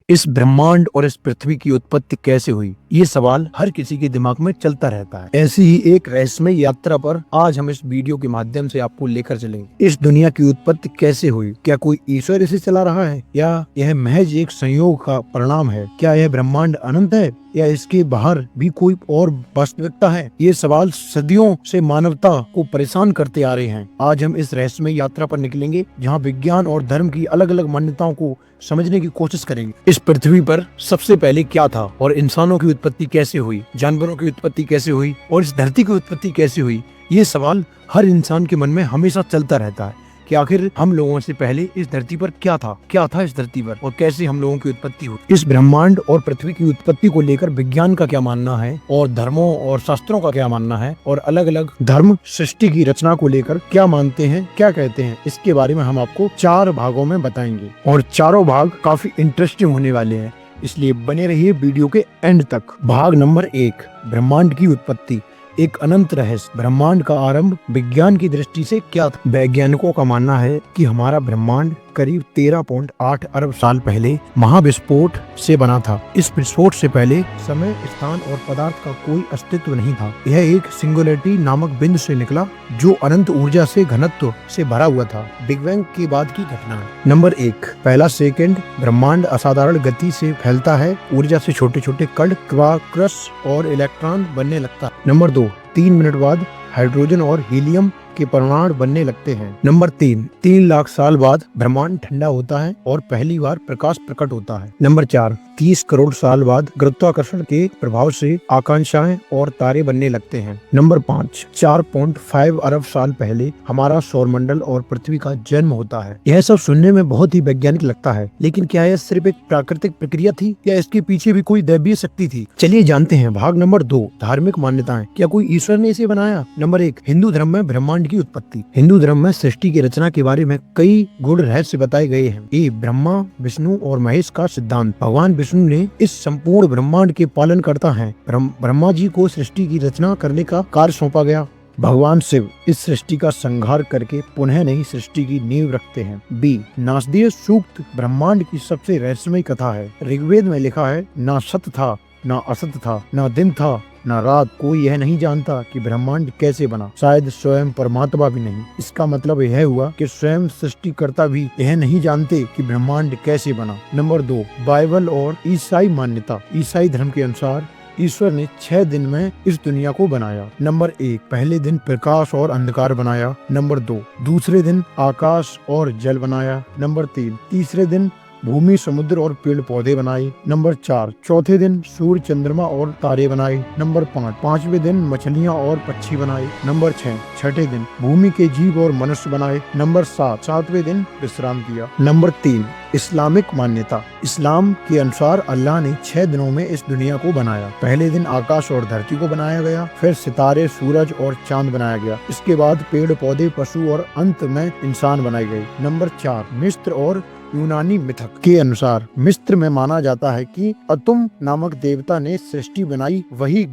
इस ब्रह्मांड और इस पृथ्वी की उत्पत्ति कैसे हुई, ये सवाल हर किसी के दिमाग में चलता रहता है। ऐसी ही एक रहस्यमय यात्रा पर आज हम इस वीडियो के माध्यम से आपको लेकर चलेंगे। इस दुनिया की उत्पत्ति कैसे हुई? क्या कोई ईश्वर इसे चला रहा है या यह महज एक संयोग का परिणाम है? क्या यह ब्रह्मांड अनंत है या इसके बाहर भी कोई और वास्तविकता है? ये सवाल सदियों से मानवता को परेशान करते आ रहे हैं। आज हम इस रहस्यमय यात्रा पर निकलेंगे जहाँ विज्ञान और धर्म की अलग अलग मान्यताओं को समझने की कोशिश करेंगे। इस पृथ्वी पर सबसे पहले क्या था और इंसानों की उत्पत्ति कैसे हुई, जानवरों की उत्पत्ति कैसे हुई और इस धरती की उत्पत्ति कैसे हुई? ये सवाल हर इंसान के मन में हमेशा चलता रहता है कि आखिर हम लोगों से पहले इस धरती पर क्या था इस धरती पर और कैसे हम लोगों की उत्पत्ति हुई। इस ब्रह्मांड और पृथ्वी की उत्पत्ति को लेकर विज्ञान का क्या मानना है और धर्मों और शास्त्रों का क्या मानना है और अलग अलग धर्म सृष्टि की रचना को लेकर क्या मानते हैं, क्या कहते हैं, इसके बारे में हम आपको 4 भागों में बताएंगे और चारों भाग काफी इंटरेस्टिंग होने वाले हैं, इसलिए बने रहिए वीडियो के एंड तक। भाग नंबर 1, ब्रह्मांड की उत्पत्ति, एक अनंत रहस्य। ब्रह्मांड का आरंभ विज्ञान की दृष्टि से क्या था? वैज्ञानिकों का मानना है कि हमारा ब्रह्मांड करीब 13.8 अरब साल पहले महाविस्फोट से बना था। इस विस्फोट से पहले समय, स्थान और पदार्थ का कोई अस्तित्व नहीं था। यह एक सिंगुलरिटी नामक बिंदु से निकला जो अनंत ऊर्जा से घनत्व से भरा हुआ था। बिग बैंग के बाद की घटना है। नंबर 1, पहला सेकंड, ब्रह्मांड असाधारण गति से फैलता है। ऊर्जा से छोटे छोटे कण, क्वार्क्स और इलेक्ट्रॉन बनने लगता है। नंबर 2, 3 मिनट बाद हाइड्रोजन और हीलियम के परमाणु बनने लगते हैं। नंबर 3 लाख साल बाद ब्रह्मांड ठंडा होता है और पहली बार प्रकाश प्रकट होता है। नंबर 4, 30 करोड़ साल बाद गुरुत्वाकर्षण के प्रभाव से आकांक्षाएं और तारे बनने लगते हैं। नंबर 5, 4.5 अरब साल पहले हमारा सौरमंडल और पृथ्वी का जन्म होता है। यह सब सुनने में बहुत ही वैज्ञानिक लगता है, लेकिन क्या यह सिर्फ एक प्राकृतिक प्रक्रिया थी या इसके पीछे भी कोई दैवीय शक्ति थी? चलिए जानते हैं। भाग नंबर 2, धार्मिक मान्यताएं, क्या कोई ईश्वर ने इसे बनाया? नंबर 1, हिंदू धर्म में ब्रह्मांड की उत्पत्ति। हिंदू धर्म में सृष्टि की रचना के बारे में कई गूढ़ रहस्य बताए गए हैं। ये ब्रह्मा, विष्णु और महेश का सिद्धांत। भगवान विष्णु ने इस संपूर्ण ब्रह्मांड के पालन करता है। ब्रह्मा जी को सृष्टि की रचना करने का कार्य सौंपा गया। भगवान शिव इस सृष्टि का संहार करके पुनः नई सृष्टि की नींव रखते हैं। बी, नासदीय सूक्त ब्रह्मांड की सबसे रहस्यमय कथा है। ऋग्वेद में लिखा है, ना सत्य था, ना असत्य था, ना दिन था, ना रात, कोई यह नहीं जानता कि ब्रह्मांड कैसे बना, शायद स्वयं परमात्मा भी नहीं। इसका मतलब यह हुआ कि स्वयं सृष्टिकर्ता भी यह नहीं जानते कि ब्रह्मांड कैसे बना। नंबर 2, बाइबल और ईसाई मान्यता। ईसाई धर्म के अनुसार ईश्वर ने 6 दिन में इस दुनिया को बनाया। नंबर 1, पहले दिन प्रकाश और अंधकार बनाया। नंबर 2, दूसरे दिन आकाश और जल बनाया। नंबर 3, तीसरे दिन भूमि, समुद्र और पेड़ पौधे बनाए। नंबर 4, चौथे दिन सूर्य, चंद्रमा और तारे बनाए। नंबर 5, पांचवें दिन मछलियां और पक्षी बनाए। नंबर 6, छठे दिन भूमि के जीव और मनुष्य बनाए। नंबर 7, सातवें दिन विश्राम किया। नंबर 3, इस्लामिक मान्यता। इस्लाम के अनुसार अल्लाह ने 6 दिनों में इस दुनिया को बनाया। पहले दिन आकाश और धरती को बनाया गया, फिर सितारे, सूरज और चांद बनाया गया। इसके बाद पेड़ पौधे, पशु और अंत में इंसान बनाए गए। नंबर 4, मिस्र और यूनानी मिथक के अनुसार मिस्र में माना जाता है कि अतुम नामक देवता ने सृष्टि बनाई। वही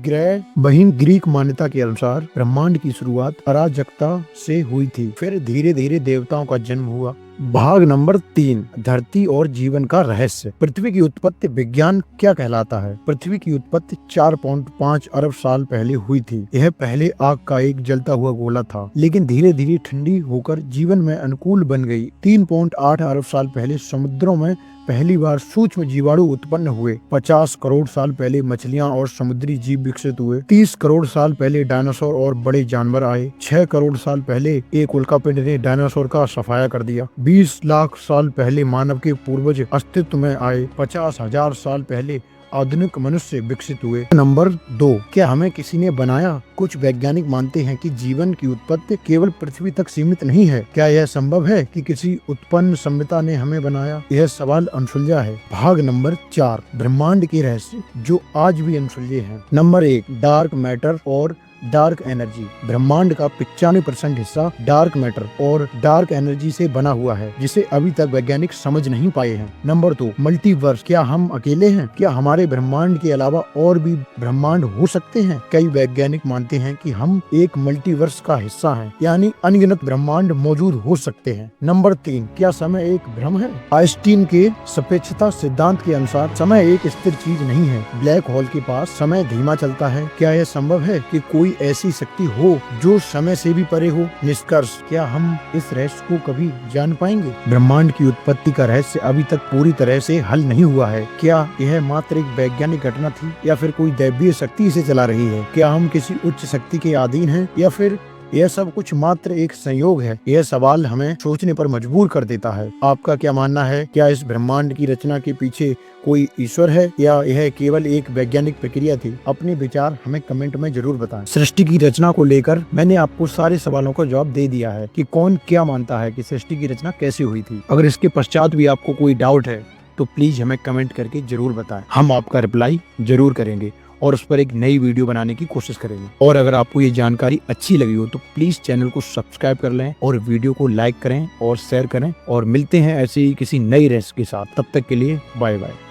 ग्रीक मान्यता के अनुसार ब्रह्मांड की शुरुआत अराजकता से हुई थी, फिर धीरे धीरे देवताओं का जन्म हुआ। भाग नंबर 3, धरती और जीवन का रहस्य। पृथ्वी की उत्पत्ति विज्ञान क्या कहलाता है? पृथ्वी की उत्पत्ति 4.5 अरब साल पहले हुई थी। यह पहले आग का एक जलता हुआ गोला था, लेकिन धीरे धीरे ठंडी होकर जीवन में अनुकूल बन गई। 3.8 अरब साल पहले समुद्रों में पहली बार सूक्ष्म जीवाणु उत्पन्न हुए। 50 करोड़ साल पहले मछलियां और समुद्री जीव विकसित हुए। 30 करोड़ साल पहले डायनासोर और बड़े जानवर आए। 6 करोड़ साल पहले एक उल्कापिंड ने डायनासोर का सफाया कर दिया। 20 लाख साल पहले मानव के पूर्वज अस्तित्व में आए। 50,000 साल पहले आधुनिक मनुष्य विकसित हुए। नंबर 2, क्या हमें किसी ने बनाया? कुछ वैज्ञानिक मानते हैं कि जीवन की उत्पत्ति केवल पृथ्वी तक सीमित नहीं है। क्या यह संभव है कि किसी उत्पन्न संविता ने हमें बनाया? यह सवाल अनसुलझा है। भाग नंबर 4, ब्रह्मांड के रहस्य जो आज भी अनसुलझे हैं। नंबर 1, डार्क मैटर और डार्क एनर्जी। ब्रह्मांड का 95% हिस्सा डार्क मैटर और डार्क एनर्जी से बना हुआ है, जिसे अभी तक वैज्ञानिक समझ नहीं पाए हैं। Number 2, multiverse. क्या हम अकेले हैं? क्या हमारे ब्रह्मांड के अलावा और भी ब्रह्मांड हो सकते हैं? कई वैज्ञानिक मानते हैं कि हम एक मल्टीवर्स का हिस्सा हैं, यानी अनगिनत ब्रह्मांड मौजूद हो सकते हैं। नंबर 3, क्या समय एक भ्रम है? आइंस्टीन के सापेक्षता सिद्धांत के अनुसार समय एक स्थिर चीज नहीं है। ब्लैक होल के पास समय धीमा चलता है। क्या यह संभव है कि कोई ऐसी शक्ति हो जो समय से भी परे हो? निष्कर्ष, क्या हम इस रहस्य को कभी जान पाएंगे? ब्रह्मांड की उत्पत्ति का रहस्य अभी तक पूरी तरह से हल नहीं हुआ है। क्या यह मात्र एक वैज्ञानिक घटना थी या फिर कोई दैवीय शक्ति इसे चला रही है? क्या हम किसी उच्च शक्ति के अधीन हैं या फिर यह सब कुछ मात्र एक संयोग है? यह सवाल हमें सोचने पर मजबूर कर देता है। आपका क्या मानना है? क्या इस ब्रह्मांड की रचना के पीछे कोई ईश्वर है या यह केवल एक वैज्ञानिक प्रक्रिया थी? अपने विचार हमें कमेंट में जरूर बताएं। सृष्टि की रचना को लेकर मैंने आपको सारे सवालों का जवाब दे दिया है कि कौन क्या मानता है कि सृष्टि की रचना कैसे हुई थी। अगर इसके पश्चात भी आपको कोई डाउट है तो प्लीज हमें कमेंट करके जरूर बताएं। हम आपका रिप्लाई जरूर करेंगे और उस पर एक नई वीडियो बनाने की कोशिश करेंगे। और अगर आपको ये जानकारी अच्छी लगी हो तो प्लीज चैनल को सब्सक्राइब कर लें और वीडियो को लाइक करें और शेयर करें। और मिलते हैं ऐसे ही किसी नई रेसिपी के साथ। तब तक के लिए बाय बाय।